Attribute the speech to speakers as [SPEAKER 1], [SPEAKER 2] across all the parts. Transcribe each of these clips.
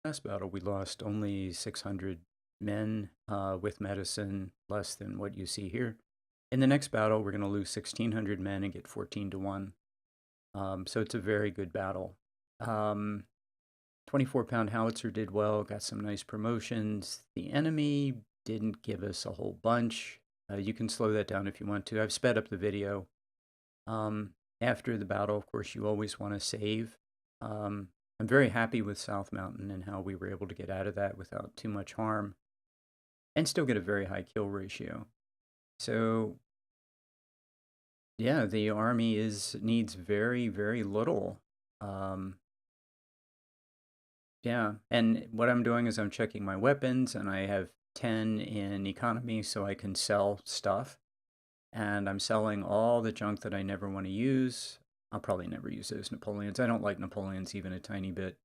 [SPEAKER 1] Last battle, we lost only 600 men with medicine, less than what you see here. In the next battle, we're going to lose 1,600 men and get 14 to 1. So it's a very good battle. 24-pound howitzer did well, got some nice promotions. The enemy didn't give us a whole bunch. You can slow that down if you want to. I've sped up the video. After the battle, of course, you always want to save. I'm very happy with South Mountain and how we were able to get out of that without too much harm and still get a very high kill ratio. So yeah, the army needs very, very little. Yeah, and what I'm doing is I'm checking my weapons, and I have 10 in economy so I can sell stuff. And I'm selling all the junk that I never want to use. I'll probably never use those Napoleons. I don't like Napoleons even a tiny bit.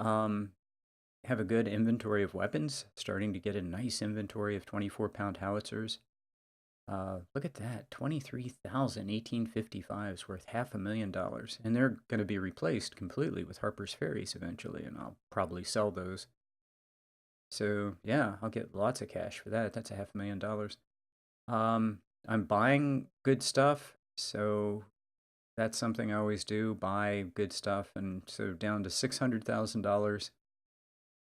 [SPEAKER 1] Have a good inventory of weapons, starting to get a nice inventory of 24-pound howitzers. Look at that, 23,000 1855s worth $500,000. And they're going to be replaced completely with Harper's Ferries eventually, and I'll probably sell those. So yeah, I'll get lots of cash for that. That's $500,000. I'm buying good stuff, so that's something I always do, buy good stuff, and so down to $600,000.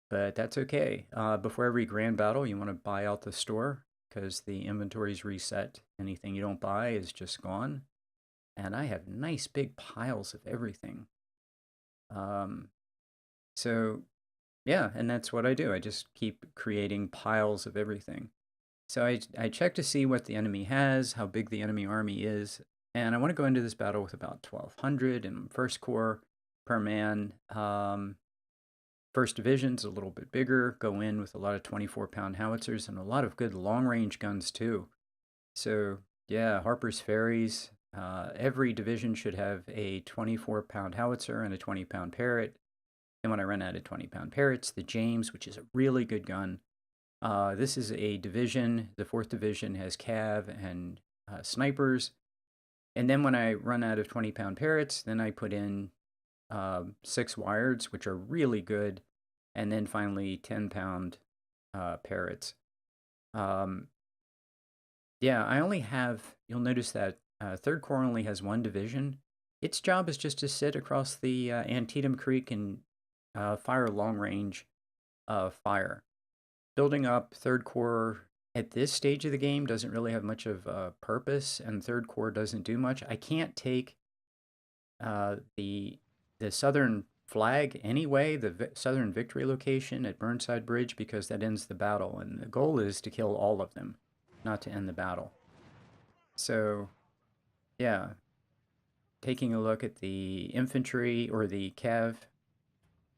[SPEAKER 1] But that's okay. Before every grand battle, you want to buy out the store because the inventory's reset. Anything you don't buy is just gone. And I have nice big piles of everything. So yeah, and that's what I do. I just keep creating piles of everything. So I check to see what the enemy has, how big the enemy army is, and I want to go into this battle with about 1,200 in first corps per man. First division's a little bit bigger, go in with a lot of 24-pound howitzers and a lot of good long-range guns too. So yeah, Harper's Ferries, every division should have a 24-pound howitzer and a 20-pound Parrott. And when I run out of 20-pound Parrots, the James, which is a really good gun. This is a division. The 4th Division has cav and snipers. And then when I run out of 20-pound Parrots, then I put in 6 Wireds, which are really good, and then finally 10-pound Parrots. Yeah, I only have, you'll notice that 3rd Corps only has 1 division. Its job is just to sit across the Antietam Creek and fire long-range fire. Building up 3rd Corps at this stage of the game doesn't really have much of a purpose, and 3rd Corps doesn't do much. I can't take the southern flag anyway, the southern victory location at Burnside Bridge, because that ends the battle, and the goal is to kill all of them, not to end the battle. So, yeah, taking a look at the infantry or the cav,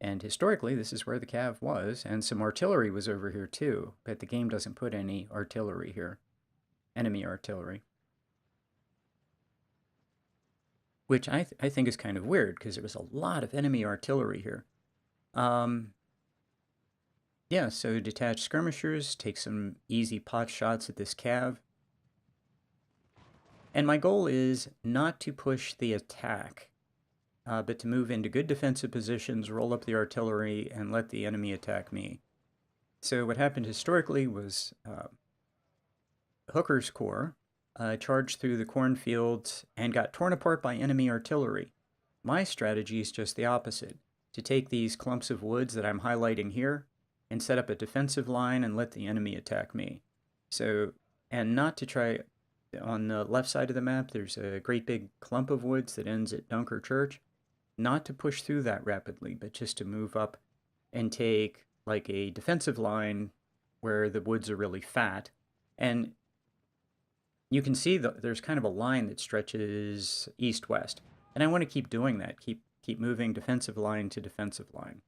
[SPEAKER 1] and historically this is where the cav was, and some artillery was over here too, but the game doesn't put any artillery here, enemy artillery. Which I think is kind of weird because there was a lot of enemy artillery here. Yeah, so detached skirmishers take some easy pot shots at this cav. And my goal is not to push the attack, but to move into good defensive positions, roll up the artillery, and let the enemy attack me. So what happened historically was Hooker's Corps charged through the cornfields and got torn apart by enemy artillery. My strategy is just the opposite, to take these clumps of woods that I'm highlighting here and set up a defensive line and let the enemy attack me. So, and not to try, on the left side of the map, there's a great big clump of woods that ends at Dunker Church. Not to push through that rapidly, but just to move up and take like a defensive line where the woods are really fat. And you can see there's kind of a line that stretches east-west. And I want to keep doing that, keep moving defensive line to defensive line.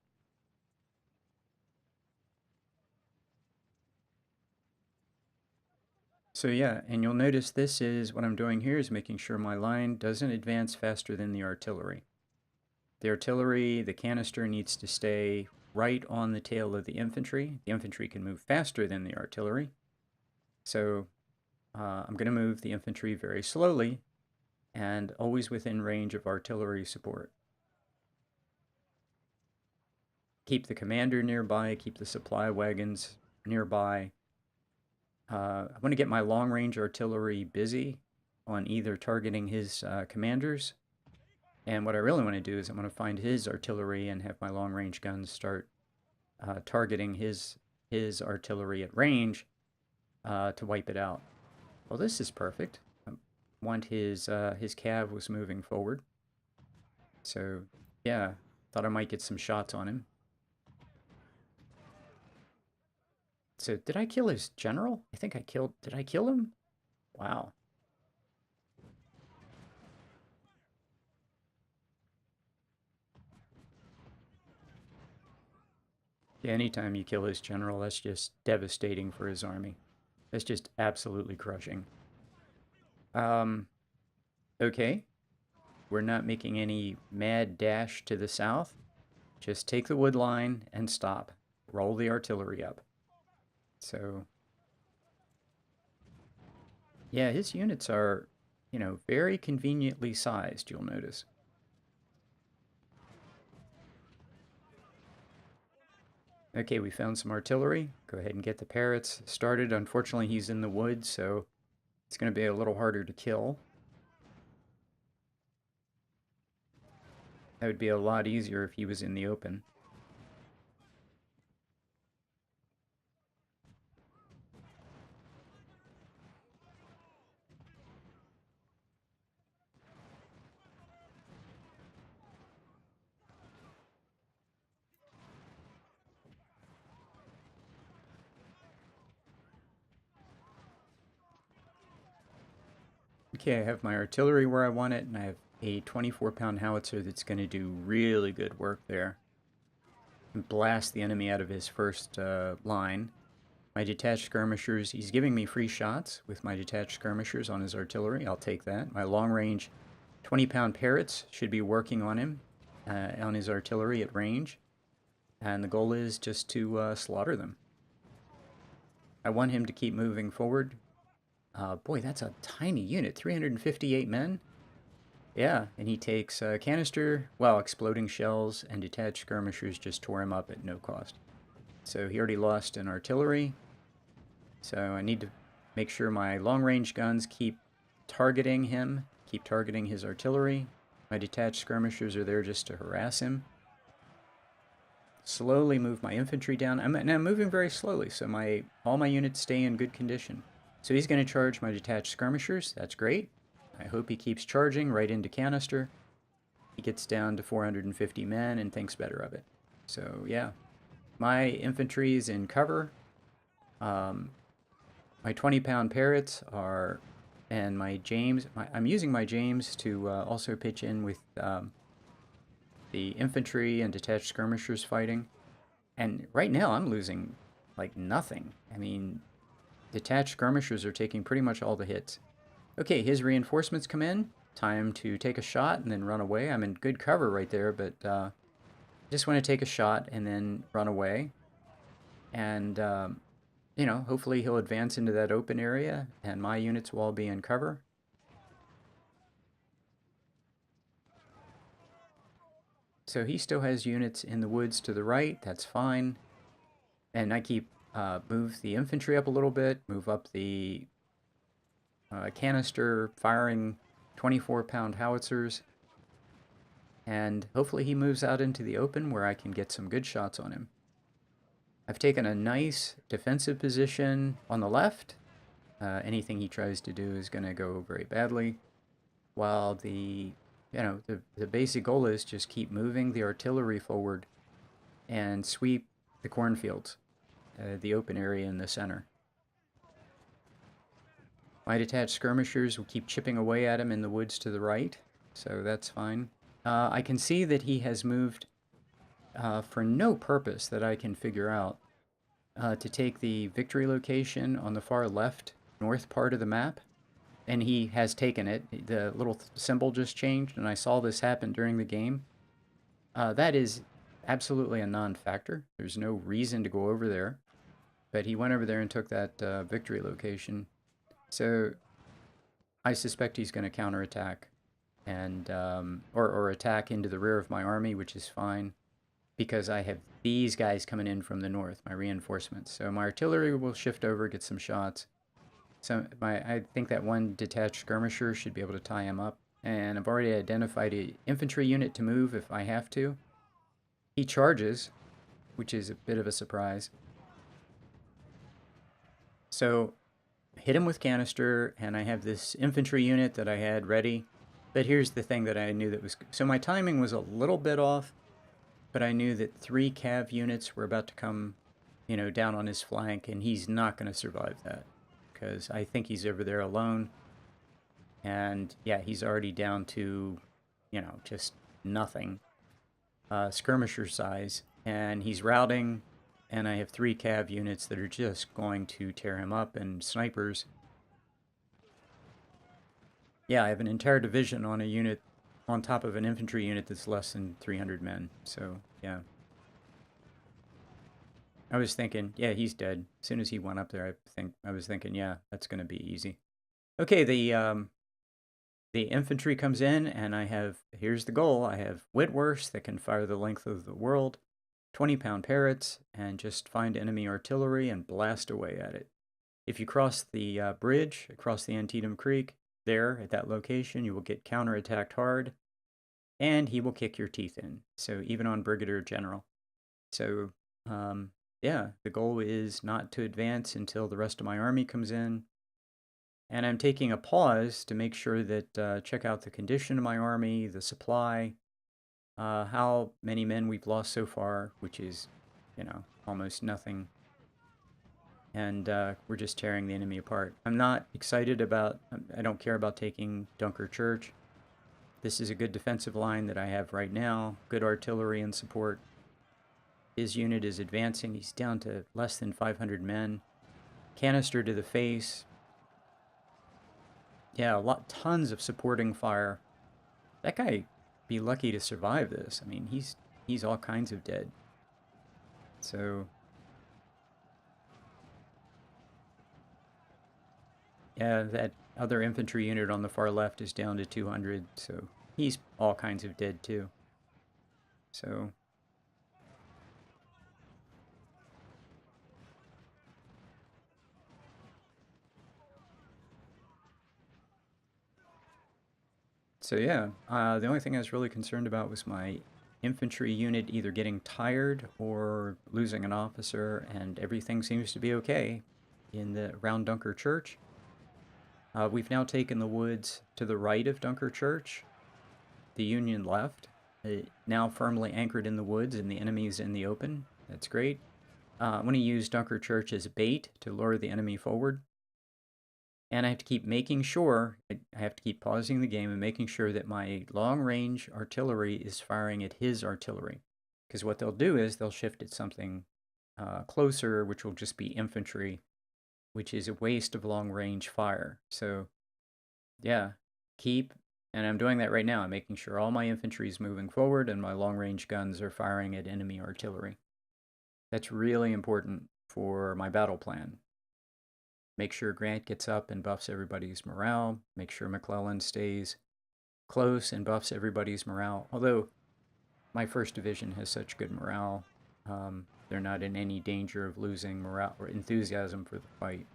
[SPEAKER 1] So yeah, and you'll notice this is, what I'm doing here is making sure my line doesn't advance faster than the artillery. The artillery, the canister needs to stay right on the tail of the infantry. The infantry can move faster than the artillery. So I'm going to move the infantry very slowly and always within range of artillery support. keep the commander nearby, keep the supply wagons nearby. I want to get my long-range artillery busy on either targeting his commanders, and what I really want to do is I want to find his artillery and have my long-range guns start targeting his artillery at range to wipe it out. Well, this is perfect. I want his cav was moving forward, so yeah, thought I might get some shots on him. So did I kill his general? I think I killed. Did I kill him? Wow. Yeah, anytime you kill his general, that's just devastating for his army. That's just absolutely crushing. Um, okay. We're not making any mad dash to the south. Just take the wood line and stop. Roll the artillery up. So, yeah, his units are, very conveniently sized, you'll notice. Okay, we found some artillery. Go ahead and get the parrots started. Unfortunately, he's in the woods, so it's going to be a little harder to kill. That would be a lot easier if he was in the open. Okay, I have my artillery where I want it, and I have a 24-pound howitzer that's going to do really good work there. And blast the enemy out of his first line. My detached skirmishers, he's giving me free shots with my detached skirmishers on his artillery. I'll take that. My long-range 20-pound parrots should be working on him, on his artillery at range. And the goal is just to slaughter them. I want him to keep moving forward. Boy, that's a tiny unit, 358 men. Yeah, and he takes canister, well, exploding shells, and detached skirmishers just tore him up at no cost. So he already lost an artillery. So I need to make sure my long-range guns keep targeting him, keep targeting his artillery. My detached skirmishers are there just to harass him. Slowly move my infantry down. I'm moving very slowly, so all my units stay in good condition. So he's going to charge my detached skirmishers. That's great. I hope he keeps charging right into canister. He gets down to 450 men and thinks better of it. So yeah, my infantry is in cover. My 20-pound parrots are, and my James, I'm using my James to also pitch in with the infantry and detached skirmishers fighting. And right now I'm losing like nothing. I mean, detached skirmishers are taking pretty much all the hits. Okay, his reinforcements come in. Time to take a shot and then run away. I'm in good cover right there, but just want to take a shot and then run away. And, hopefully he'll advance into that open area and my units will all be in cover. So he still has units in the woods to the right. That's fine. And I keep move the infantry up a little bit, move up the canister firing 24-pound howitzers. And hopefully he moves out into the open where I can get some good shots on him. I've taken a nice defensive position on the left. Anything he tries to do is going to go very badly. While the basic goal is just keep moving the artillery forward and sweep the cornfields, the open area in the center. My detached skirmishers will keep chipping away at him in the woods to the right, so that's fine. I can see that he has moved for no purpose that I can figure out to take the victory location on the far left north part of the map. And he has taken it. The little symbol just changed, and I saw this happen during the game. That is absolutely a non-factor. There's no reason to go over there. But he went over there and took that victory location. So I suspect he's going to counterattack and or attack into the rear of my army, which is fine. because I have these guys coming in from the north, my reinforcements. So my artillery will shift over, get some shots. So I think that one detached skirmisher should be able to tie him up. And I've already identified an infantry unit to move if I have to. He charges, which is a bit of a surprise. So hit him with canister, and I have this infantry unit that I had ready. But here's the thing that I knew that was... So my timing was a little bit off, but I knew that 3 cav units were about to come, down on his flank, and he's not going to survive that. Because I think he's over there alone. And yeah, he's already down to, just nothing. Skirmisher size. And he's routing, and I have 3 cav units that are just going to tear him up, and snipers. Yeah, I have an entire division on a unit on top of an infantry unit that's less than 300 men. So, yeah. I was thinking, yeah, he's dead. As soon as he went up there, I was thinking, yeah, that's going to be easy. Okay, the infantry comes in, and here's the goal. I have Whitworths that can fire the length of the world, 20-pound parrots, and just find enemy artillery and blast away at it. If you cross the bridge across the Antietam Creek, there at that location, you will get counterattacked hard, and he will kick your teeth in. So even on Brigadier General. So yeah, the goal is not to advance until the rest of my army comes in. And I'm taking a pause to make sure that, check out the condition of my army, the supply, how many men we've lost so far, which is, almost nothing. And we're just tearing the enemy apart. I'm not excited about, I don't care about taking Dunker Church. This is a good defensive line that I have right now, good artillery and support. His unit is advancing. He's down to less than 500 men. Canister to the face. Yeah, tons of supporting fire. That guy be lucky to survive this. I mean, he's all kinds of dead. So yeah, that other infantry unit on the far left is down to 200, so he's all kinds of dead too. So yeah, the only thing I was really concerned about was my infantry unit either getting tired or losing an officer, and everything seems to be okay around Dunker Church. We've now taken the woods to the right of Dunker Church. The Union left, now firmly anchored in the woods, and the enemy's in the open. That's great. I'm going to use Dunker Church as bait to lure the enemy forward. And I have to keep making sure, I have to keep pausing the game and making sure that my long-range artillery is firing at his artillery. Because what they'll do is they'll shift at something closer, which will just be infantry, which is a waste of long-range fire. So, yeah, and I'm doing that right now. I'm making sure all my infantry is moving forward and my long-range guns are firing at enemy artillery. That's really important for my battle plan. Make sure Grant gets up and buffs everybody's morale. Make sure McClellan stays close and buffs everybody's morale. Although my 1st Division has such good morale, they're not in any danger of losing morale or enthusiasm for the fight.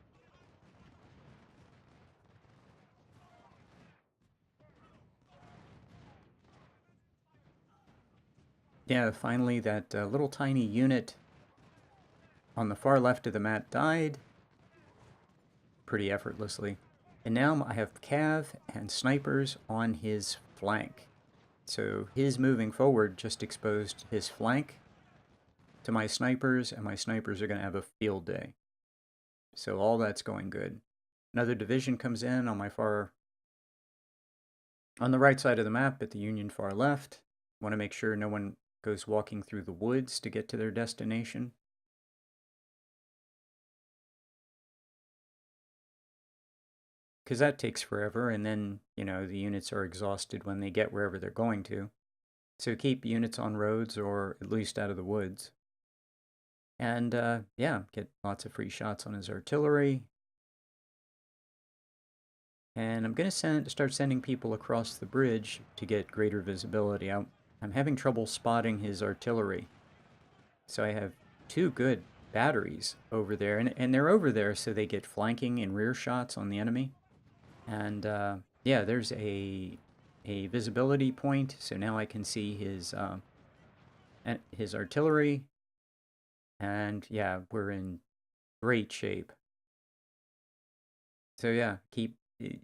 [SPEAKER 1] Yeah, finally that little tiny unit on the far left of the map died pretty effortlessly. And now I have cav and snipers on his flank. So his moving forward just exposed his flank to my snipers, and my snipers are going to have a field day. So all that's going good. Another division comes in on the right side of the map at the Union far left. Want to make sure no one goes walking through the woods to get to their destination. Because that takes forever, and then, the units are exhausted when they get wherever they're going to. So keep units on roads or at least out of the woods. And, yeah, get lots of free shots on his artillery. And I'm going to start sending people across the bridge to get greater visibility. I'm having trouble spotting his artillery. So I have two good batteries over there, and they're over there so they get flanking and rear shots on the enemy. And yeah, there's a visibility point, so now I can see his artillery, and yeah, we're in great shape. So yeah, keep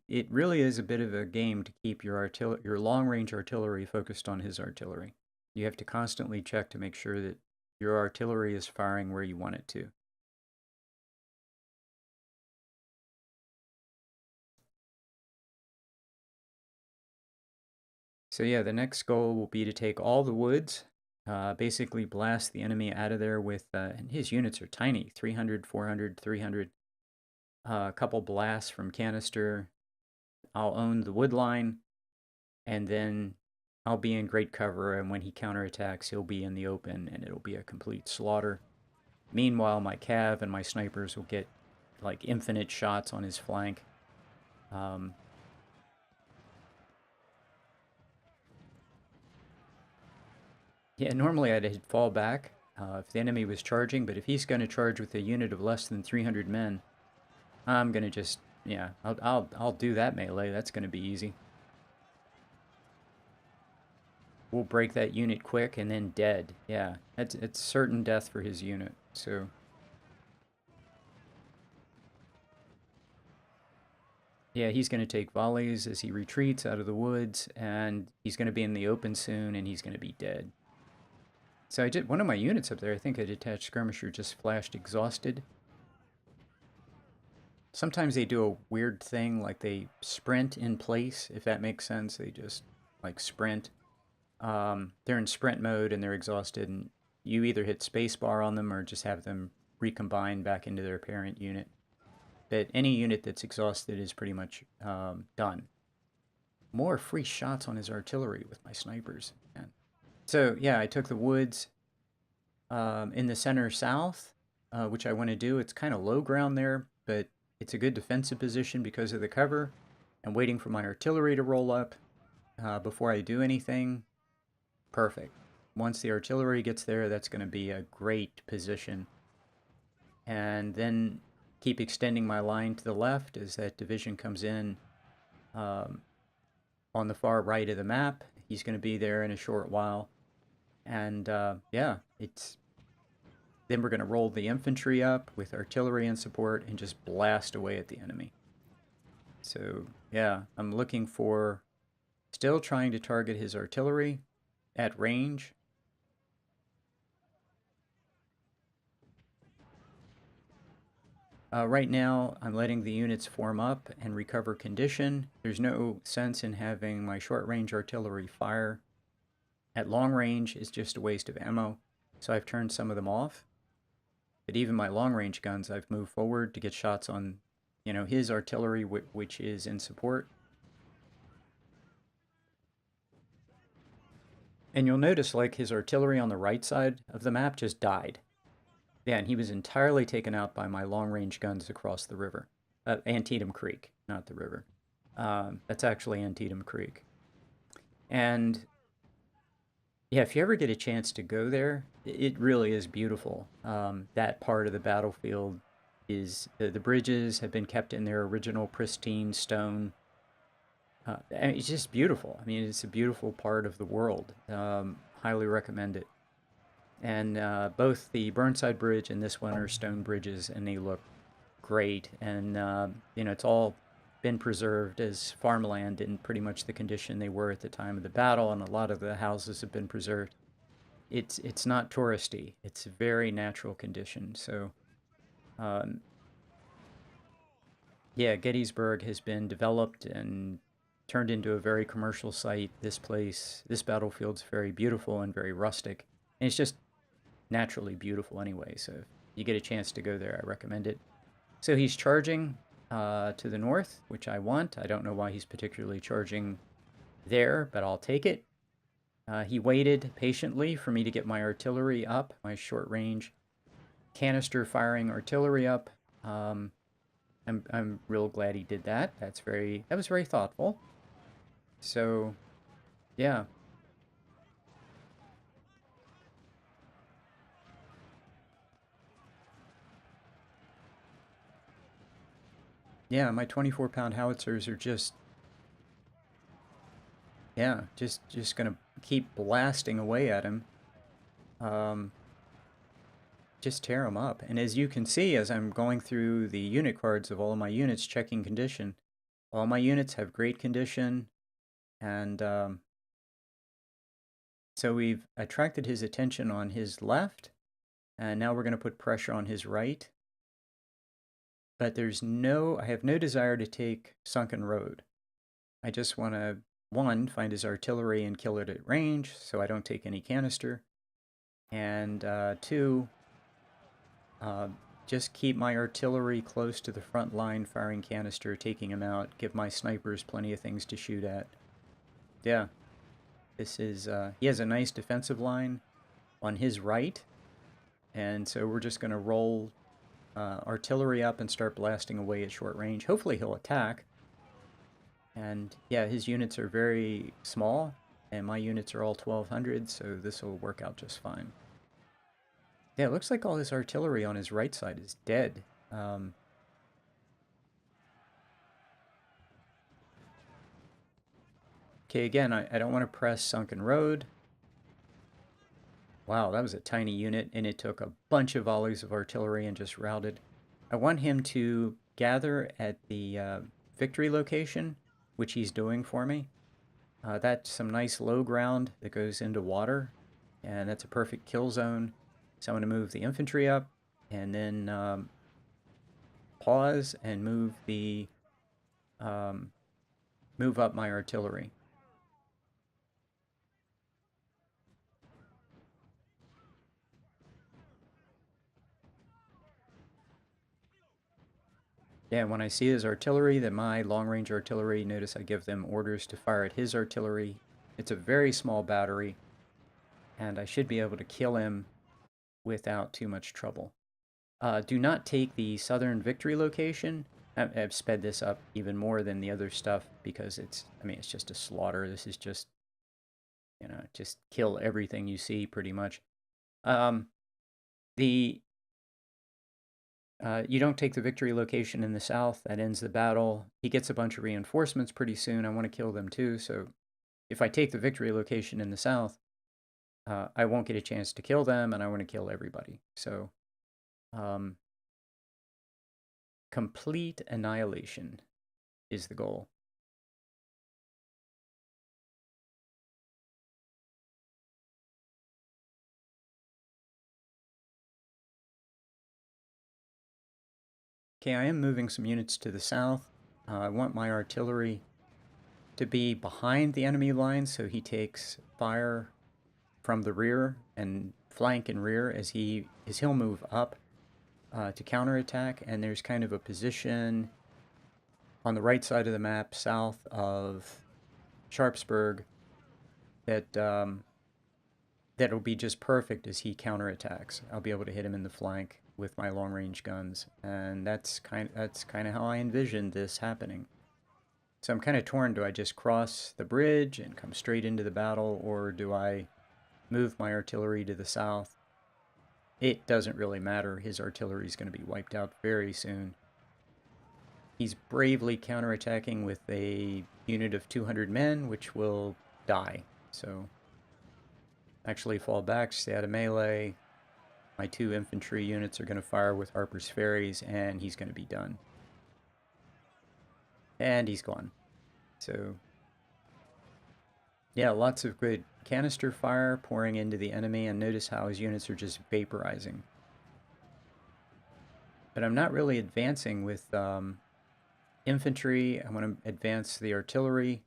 [SPEAKER 1] it really is a bit of a game to keep your long range artillery focused on his artillery. You have to constantly check to make sure that your artillery is firing where you want it to. So yeah, the next goal will be to take all the woods, basically blast the enemy out of there with, and his units are tiny, 300, 400, 300, a couple blasts from canister. I'll own the wood line, and then I'll be in great cover, and when he counterattacks, he'll be in the open, and it'll be a complete slaughter. Meanwhile, my cav and my snipers will get like infinite shots on his flank. Um, yeah, normally I'd fall back if the enemy was charging, but if he's going to charge with a unit of less than 300 men, I'm going to just, yeah, I'll do that melee. That's going to be easy. We'll break that unit quick and then dead. Yeah, it's certain death for his unit. So yeah, he's going to take volleys as he retreats out of the woods, and he's going to be in the open soon, and he's going to be dead. So I did one of my units up there. I think a detached skirmisher just flashed exhausted. Sometimes they do a weird thing, like they sprint in place, if that makes sense. They just like sprint. They're in sprint mode and they're exhausted, and you either hit spacebar on them or just have them recombine back into their parent unit. But any unit that's exhausted is pretty much done. More free shots on his artillery with my snipers. Man. So yeah, I took the woods in the center south, which I want to do. It's kind of low ground there, but it's a good defensive position because of the cover. I'm waiting for my artillery to roll up before I do anything. Perfect. Once the artillery gets there, that's going to be a great position. And then keep extending my line to the left as that division comes in um, on the far right of the map. He's going to be there in a short while. And yeah, then we're going to roll the infantry up with artillery and support and just blast away at the enemy. So yeah, I'm looking for, still trying to target his artillery at range. Right now, I'm letting the units form up and recover condition. There's no sense in having my short-range artillery fire. At long range, it's just a waste of ammo, so I've turned some of them off. But even my long-range guns, I've moved forward to get shots on, his artillery, which is in support. And you'll notice, like, his artillery on the right side of the map just died. Yeah, and he was entirely taken out by my long-range guns across the river. Antietam Creek, not the river. That's actually Antietam Creek. And yeah, if you ever get a chance to go there, it really is beautiful. That part of the battlefield is the bridges have been kept in their original pristine stone. And it's just beautiful. I mean, it's a beautiful part of the world. Highly recommend it. And both the Burnside Bridge and this one are stone bridges, and they look great. And it's all been preserved as farmland in pretty much the condition they were at the time of the battle, and a lot of the houses have been preserved. It's not touristy. It's a very natural condition. So, um, yeah, Gettysburg has been developed and turned into a very commercial site. This battlefield's very beautiful and very rustic, and it's just naturally beautiful anyway. So if you get a chance to go there, I recommend it. So he's charging to the north, which I want. I don't know why he's particularly charging there, but I'll take it. He waited patiently for me to get my artillery up, my short range canister firing artillery up. I'm real glad he did that. That was very thoughtful. So yeah. Yeah, my 24-pound howitzers are just, yeah, just gonna keep blasting away at him. Um, just tear him up. And as you can see, as I'm going through the unit cards of all of my units, checking condition, all my units have great condition, and so we've attracted his attention on his left, and now we're going to put pressure on his right. But I have no desire to take Sunken Road. I just want to, one, find his artillery and kill it at range so I don't take any canister, and two, uh, just keep my artillery close to the front line, firing canister, taking him out, give my snipers plenty of things to shoot at. Yeah, this is, he has a nice defensive line on his right, and so we're just going to roll artillery up and start blasting away at short range. Hopefully he'll attack. And yeah, his units are very small, and my units are all 1200, so this will work out just fine. Yeah, it looks like all his artillery on his right side is dead. Okay, again, I don't want to press Sunken Road. Wow, that was a tiny unit, and it took a bunch of volleys of artillery and just routed. I want him to gather at the victory location, which he's doing for me. That's some nice low ground that goes into water, and that's a perfect kill zone. So I'm going to move the infantry up, and then pause and move up my artillery. Yeah, when I see his artillery, that my long-range artillery, notice I give them orders to fire at his artillery. It's a very small battery, and I should be able to kill him without too much trouble. Do not take the southern victory location. I've sped this up even more than the other stuff because it's just a slaughter. This is just, just kill everything you see pretty much. Um, the You don't take the victory location in the south. That ends the battle. He gets a bunch of reinforcements pretty soon. I want to kill them too. So if I take the victory location in the south, I won't get a chance to kill them, and I want to kill everybody. So um, complete annihilation is the goal. Okay, I am moving some units to the south. I want my artillery to be behind the enemy lines so he takes fire from the rear and flank and rear as he'll move up to counterattack. And there's kind of a position on the right side of the map south of Sharpsburg that that'll be just perfect as he counterattacks. I'll be able to hit him in the flank with my long-range guns, and that's kind of how I envisioned this happening. So I'm kind of torn. Do I just cross the bridge and come straight into the battle, or do I move my artillery to the south? It doesn't really matter. His artillery is going to be wiped out very soon. He's bravely counterattacking with a unit of 200 men, which will die. So actually fall back, stay out of melee. My 2 infantry units are going to fire with Harper's Ferries, and he's going to be done. And he's gone. So yeah, lots of good canister fire pouring into the enemy, and notice how his units are just vaporizing. But I'm not really advancing with infantry. I want to advance the artillery.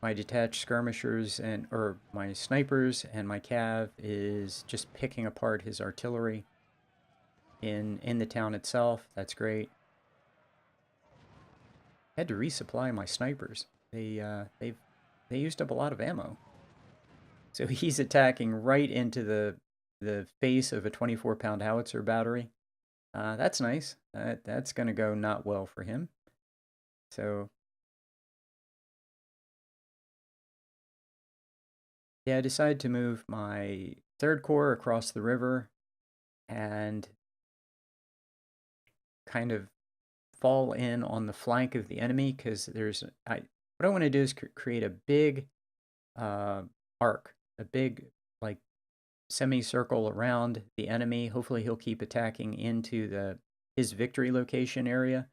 [SPEAKER 1] My detached skirmishers or my snipers and my cav is just picking apart his artillery in the town itself. That's great. I had to resupply my snipers. They used up a lot of ammo. So he's attacking right into the face of a 24-pound howitzer battery. That's nice. That's going to go not well for him. So yeah, I decided to move my 3rd Corps across the river and kind of fall in on the flank of the enemy because what I want to do is create a big uh, arc, a big like semicircle around the enemy. Hopefully he'll keep attacking into his victory location area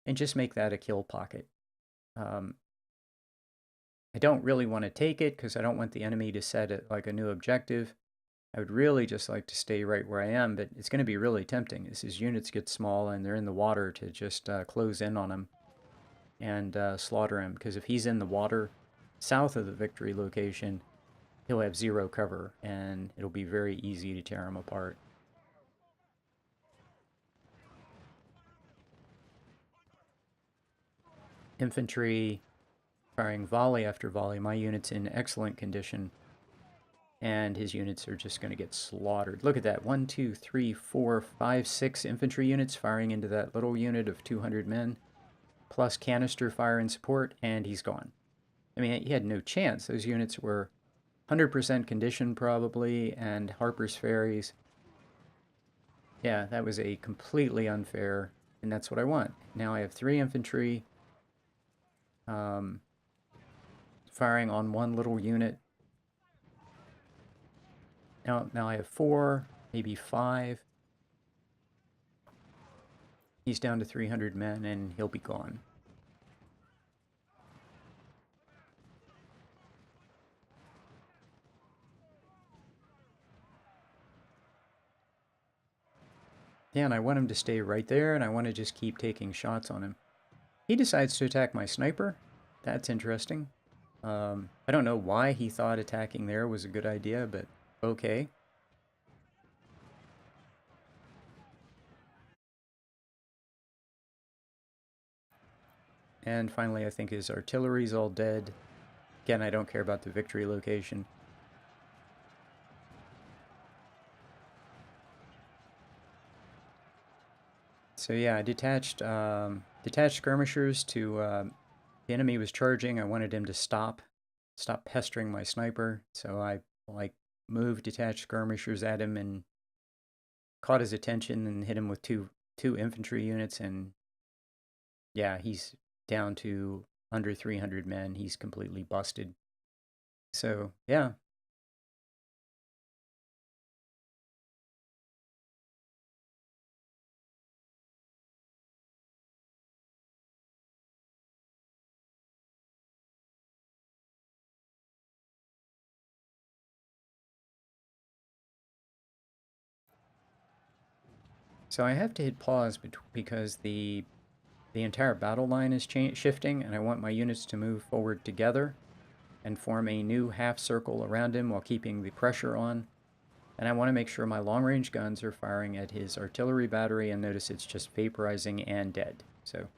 [SPEAKER 1] and just make that a kill pocket. Um, I don't really want to take it because I don't want the enemy to set it like a new objective. I would really just like to stay right where I am, but it's going to be really tempting as his units get small and they're in the water to just close in on him and slaughter him. Because if he's in the water south of the victory location, he'll have zero cover and it'll be very easy to tear him apart. Infantry firing volley after volley. My unit's in excellent condition, and his units are just going to get slaughtered. Look at that. 1, 2, 3, 4, 5, 6 infantry units firing into that little unit of 200 men, plus canister fire and support, and he's gone. I mean, he had no chance. Those units were 100% condition probably, and Harper's Ferries. Yeah, that was a completely unfair, and that's what I want. Now I have 3 infantry firing on one little unit. Now I have 4, maybe 5. He's down to 300 men, and he'll be gone. Yeah, and I want him to stay right there, and I want to just keep taking shots on him. He decides to attack my sniper. That's interesting. I don't know why he thought attacking there was a good idea, but okay. And finally, I think his artillery's all dead. Again, I don't care about the victory location. So yeah, I detached skirmishers to the enemy was charging. I wanted him to stop pestering my sniper. So I like moved detached skirmishers at him and caught his attention and hit him with two infantry units. And yeah, he's down to under 300 men. He's completely busted. So yeah. So I have to hit pause because the entire battle line is shifting, and I want my units to move forward together and form a new half circle around him while keeping the pressure on. And I want to make sure my long-range guns are firing at his artillery battery, and notice it's just vaporizing and dead. So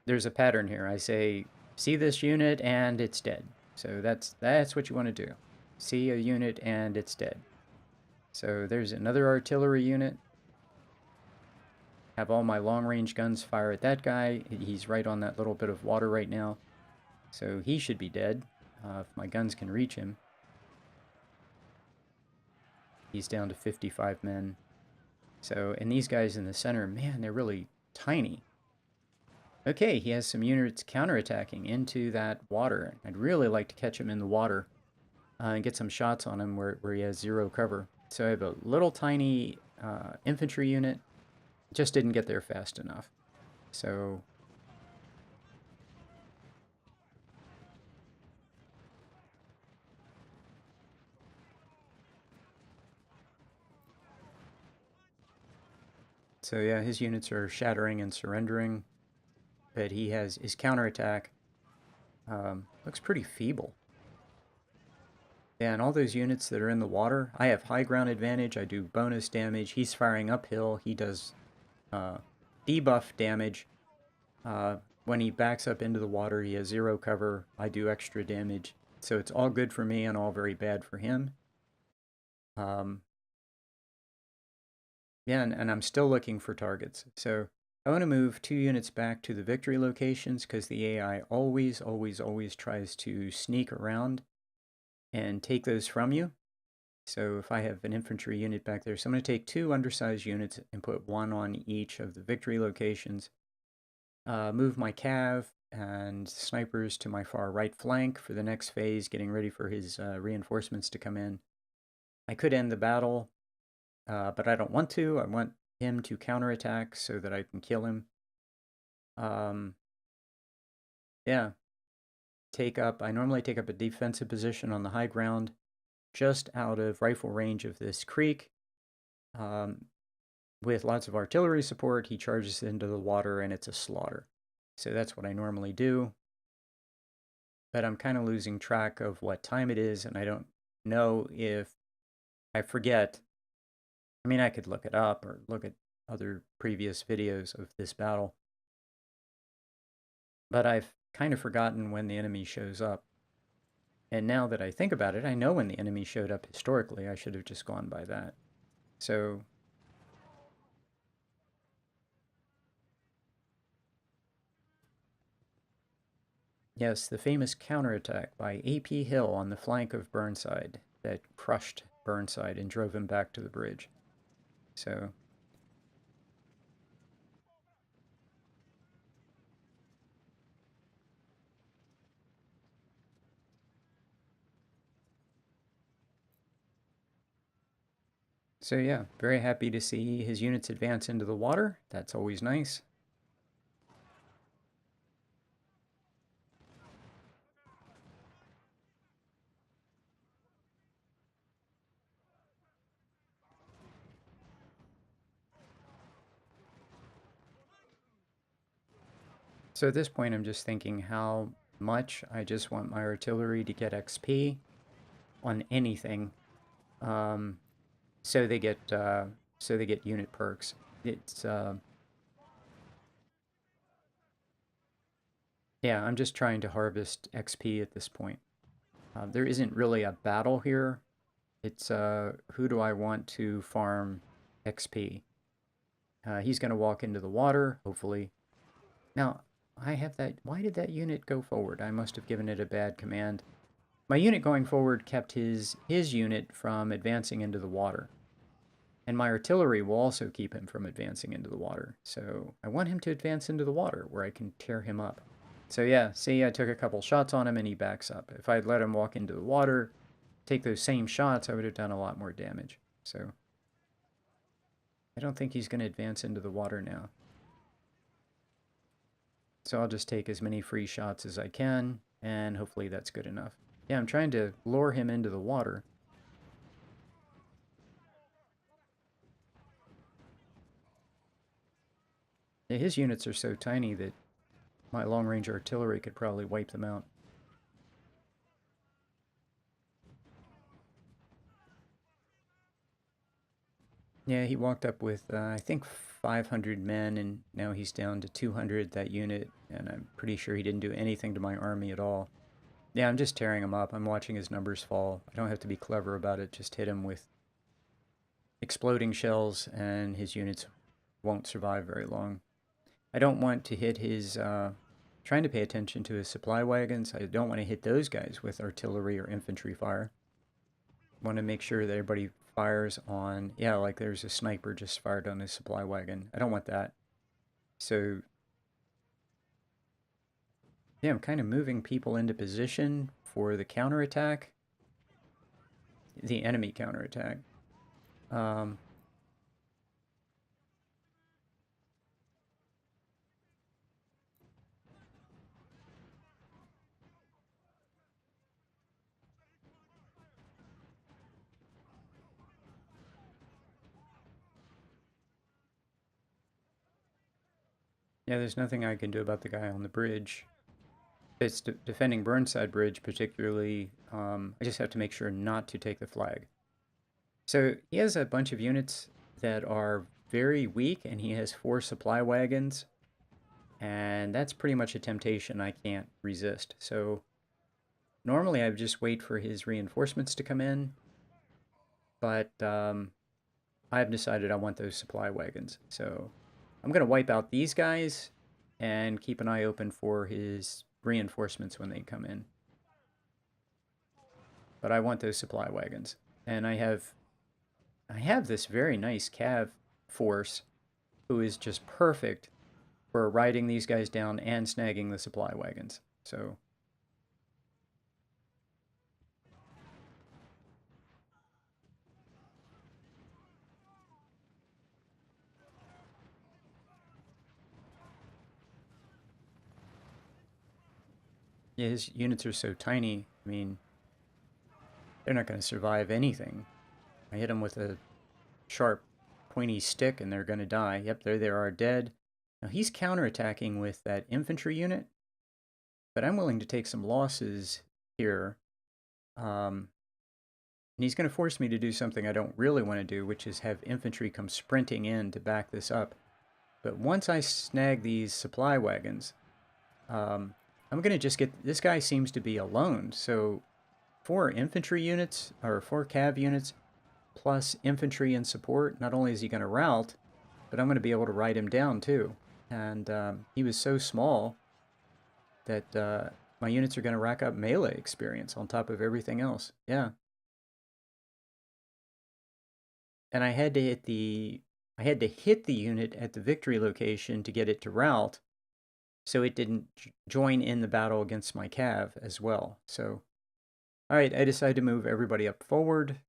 [SPEAKER 1] there's a pattern here. I say, see this unit and it's dead. So that's what you want to do. See a unit and it's dead. So there's another artillery unit. Have all my long-range guns fire at that guy. He's right on that little bit of water right now. So he should be dead if my guns can reach him. He's down to 55 men. So, and these guys in the center, man, they're really tiny. Okay, he has some units counterattacking into that water. I'd really like to catch him in the water and get some shots on him where he has zero cover. So I have a little tiny infantry unit. Just didn't get there fast enough. So yeah, his units are shattering and surrendering, but he has his counterattack looks pretty feeble. Yeah, and all those units that are in the water, I have high ground advantage. I do bonus damage. He's firing uphill. He does debuff damage. When he backs up into the water, he has zero cover. I do extra damage. So it's all good for me and all very bad for him. Yeah, and I'm still looking for targets. So I want to move 2 units back to the victory locations because the AI always tries to sneak around and take those from you. So if I have an infantry unit back there, so I'm going to take 2 undersized units and put 1 on each of the victory locations. Move my cav and snipers to my far right flank for the next phase, getting ready for his reinforcements to come in. I could end the battle, but I don't want to. I want him to counterattack so that I can kill him. Yeah, I normally take up a defensive position on the high ground, just out of rifle range of this creek. With lots of artillery support, he charges into the water and it's a slaughter. So that's what I normally do. But I'm kind of losing track of what time it is, and I don't know if I forget. I mean, I could look it up or look at other previous videos of this battle. But I've kind of forgotten when the enemy shows up. And now that I think about it, I know when the enemy showed up historically. I should have just gone by that. So, yes, the famous counterattack by A.P. Hill on the flank of Burnside that crushed Burnside and drove him back to the bridge. So, yeah, very happy to see his units advance into the water. That's always nice. So at this point, I'm just thinking how much I just want my artillery to get XP on anything, um, so they get unit perks. It's Yeah, I'm just trying to harvest XP at this point. There isn't really a battle here. It's who do I want to farm XP? He's going to walk into the water, hopefully. Now, I have that. Why did that unit go forward? I must have given it a bad command. My unit going forward kept his unit from advancing into the water. And my artillery will also keep him from advancing into the water. So I want him to advance into the water where I can tear him up. So yeah, see, I took a couple shots on him and he backs up. If I'd let him walk into the water, take those same shots, I would have done a lot more damage. So I don't think he's going to advance into the water now. So I'll just take as many free shots as I can, and hopefully that's good enough. Yeah, I'm trying to lure him into the water. Yeah, his units are so tiny that my long-range artillery could probably wipe them out. Yeah, he walked up with, I think, 500 men, and now he's down to 200, that unit, and I'm pretty sure he didn't do anything to my army at all. Yeah, I'm just tearing him up. I'm watching his numbers fall. I don't have to be clever about it. Just hit him with exploding shells, and his units won't survive very long. I don't want to hit his, trying to pay attention to his supply wagons. I don't want to hit those guys with artillery or infantry fire. I want to make sure that everybody fires on, yeah, like there's a sniper just fired on his supply wagon. I don't want that. So, yeah, I'm kind of moving people into position for the counterattack, the enemy counterattack. Yeah, there's nothing I can do about the guy on the bridge. It's defending Burnside Bridge, particularly. I just have to make sure not to take the flag. So he has a bunch of units that are very weak, and he has 4 supply wagons, and that's pretty much a temptation I can't resist. So normally I would just wait for his reinforcements to come in, but I've decided I want those supply wagons. So I'm going to wipe out these guys and keep an eye open for his reinforcements when they come in. But I want those supply wagons. And I have this very nice cav force who is just perfect for riding these guys down and snagging the supply wagons. So yeah, his units are so tiny. I mean, they're not going to survive anything. I hit them with a sharp, pointy stick and they're going to die. Yep, there they are dead. Now he's counterattacking with that infantry unit, but I'm willing to take some losses here. And he's going to force me to do something I don't really want to do, which is have infantry come sprinting in to back this up. But once I snag these supply wagons, I'm going to just get... This guy seems to be alone, so 4 infantry units, or 4 cav units, plus infantry and support, not only is he going to rout, but I'm going to be able to ride him down too. And he was so small that my units are going to rack up melee experience on top of everything else. Yeah. And I had to hit the unit at the victory location to get it to rout, so it didn't join in the battle against my cav as well. So, all right, I decided to move everybody up forward,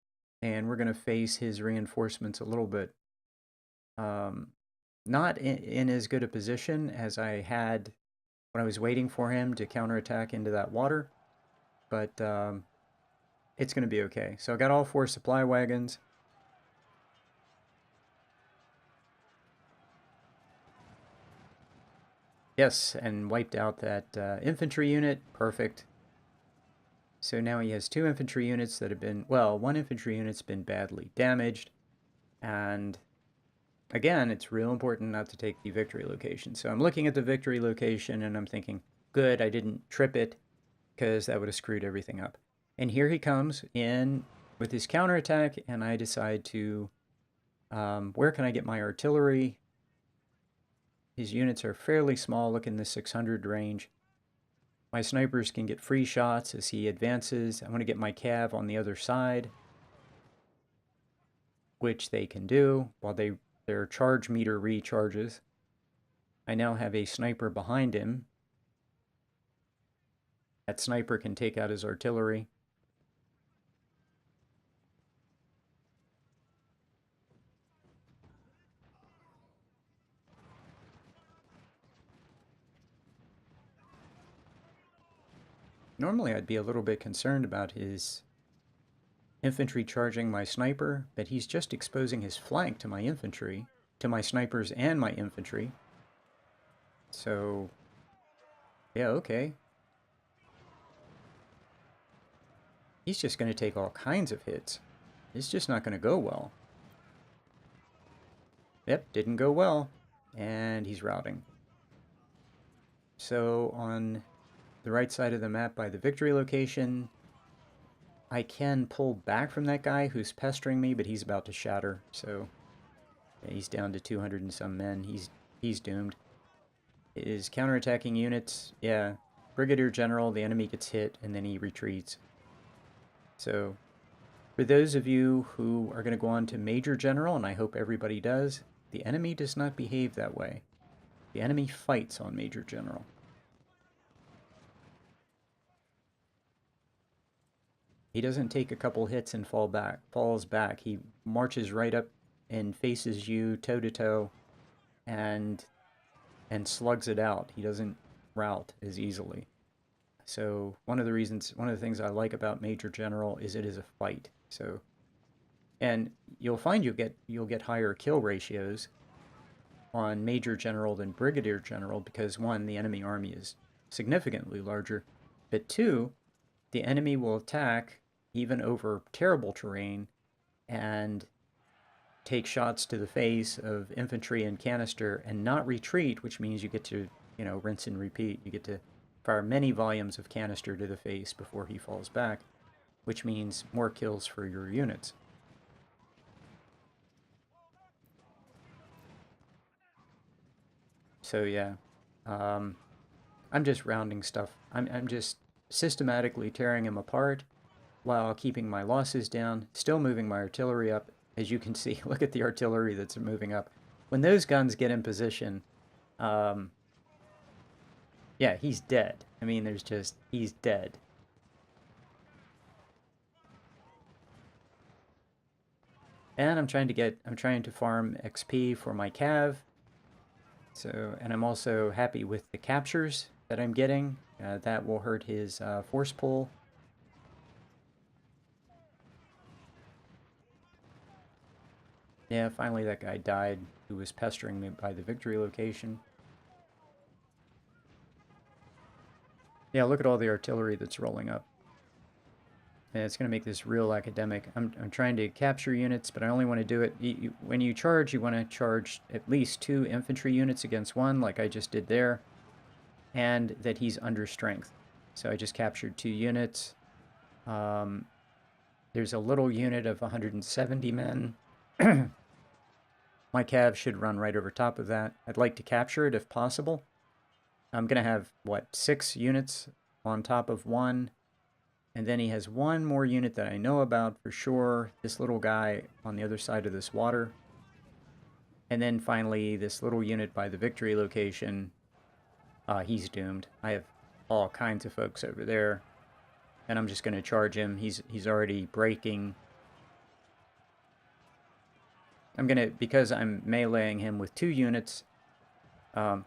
[SPEAKER 1] and we're going to face his reinforcements a little bit. Not in as good a position as I had when I was waiting for him to counterattack into that water, but it's going to be okay. So I got all 4 supply wagons. Yes, and wiped out that infantry unit. Perfect. So now he has 2 infantry units that have been, well, 1 infantry unit's been badly damaged. And again, it's real important not to take the victory location. So I'm looking at the victory location and I'm thinking, good, I didn't trip it, because that would have screwed everything up. And here he comes in with his counterattack, and I decide to, where can I get my artillery? His units are fairly small, look in the 600 range. My snipers can get free shots as he advances. I want to get my cav on the other side, which they can do while their charge meter recharges. I now have a sniper behind him. That sniper can take out his artillery. Normally I'd be a little bit concerned about his infantry charging my sniper, but he's just exposing his flank to my infantry, to my snipers and my infantry. So, yeah, okay. He's just going to take all kinds of hits. It's just not going to go well. Yep, didn't go well. And he's routing. So on the right side of the map by the victory location, I can pull back from that guy who's pestering me, but he's about to shatter. So yeah, he's down to 200 and some men. He's doomed. His counterattacking units, yeah, Brigadier General, the enemy gets hit, and then he retreats. So for those of you who are going to go on to Major General, and I hope everybody does, the enemy does not behave that way. The enemy fights on Major General. He doesn't take a couple hits and falls back. He marches right up and faces you toe to toe and slugs it out. He doesn't rout as easily. So one of the things I like about Major General is it is a fight. So, and you'll find you'll get higher kill ratios on Major General than Brigadier General because one, the enemy army is significantly larger, but two, the enemy will attack even over terrible terrain and take shots to the face of infantry and canister and not retreat, which means you get to, rinse and repeat. You get to fire many volumes of canister to the face before he falls back, which means more kills for your units. So yeah, I'm just rounding stuff. I'm just systematically tearing him apart, while keeping my losses down, still moving my artillery up. As you can see, look at the artillery that's moving up. When those guns get in position, yeah, he's dead. I mean, he's dead. And I'm trying to farm XP for my cav. So, and I'm also happy with the captures that I'm getting. That will hurt his force pull. Yeah, finally that guy died who was pestering me by the victory location. Yeah, look at all the artillery that's rolling up. And it's going to make this real academic. I'm trying to capture units, but I only want to do it... when you charge, you want to charge at least 2 infantry units against 1, like I just did there. And that he's under strength. So I just captured 2 units. There's a little unit of 170 men. My cav should run right over top of that. I'd like to capture it if possible. I'm going to have, what, 6 units on top of 1. And then he has 1 more unit that I know about for sure. This little guy on the other side of this water. And then finally, this little unit by the victory location. He's doomed. I have all kinds of folks over there. And I'm just going to charge him. He's already breaking. I'm going to, because I'm meleeing him with 2 units, I'll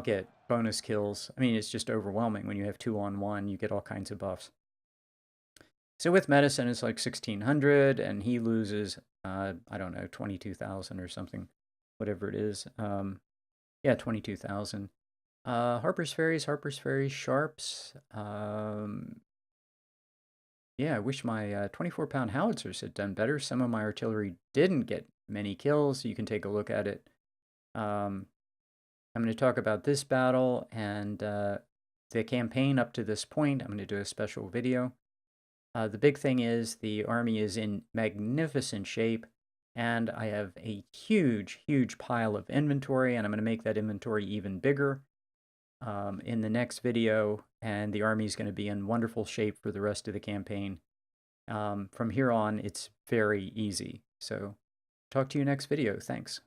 [SPEAKER 1] get bonus kills. I mean, it's just overwhelming. When you have 2 on 1, you get all kinds of buffs. So with medicine, it's like 1,600, and he loses, I don't know, 22,000 or something, whatever it is. Yeah, 22,000. Harper's Ferries, Sharps. Yeah, I wish my 24-pound howitzers had done better. Some of my artillery didn't get many kills. You can take a look at it. I'm going to talk about this battle and the campaign up to this point. I'm going to do a special video. The big thing is the army is in magnificent shape, and I have a huge, huge pile of inventory, and I'm going to make that inventory even bigger in the next video, and the army is going to be in wonderful shape for the rest of the campaign. From here on, it's very easy. So, talk to you next video. Thanks.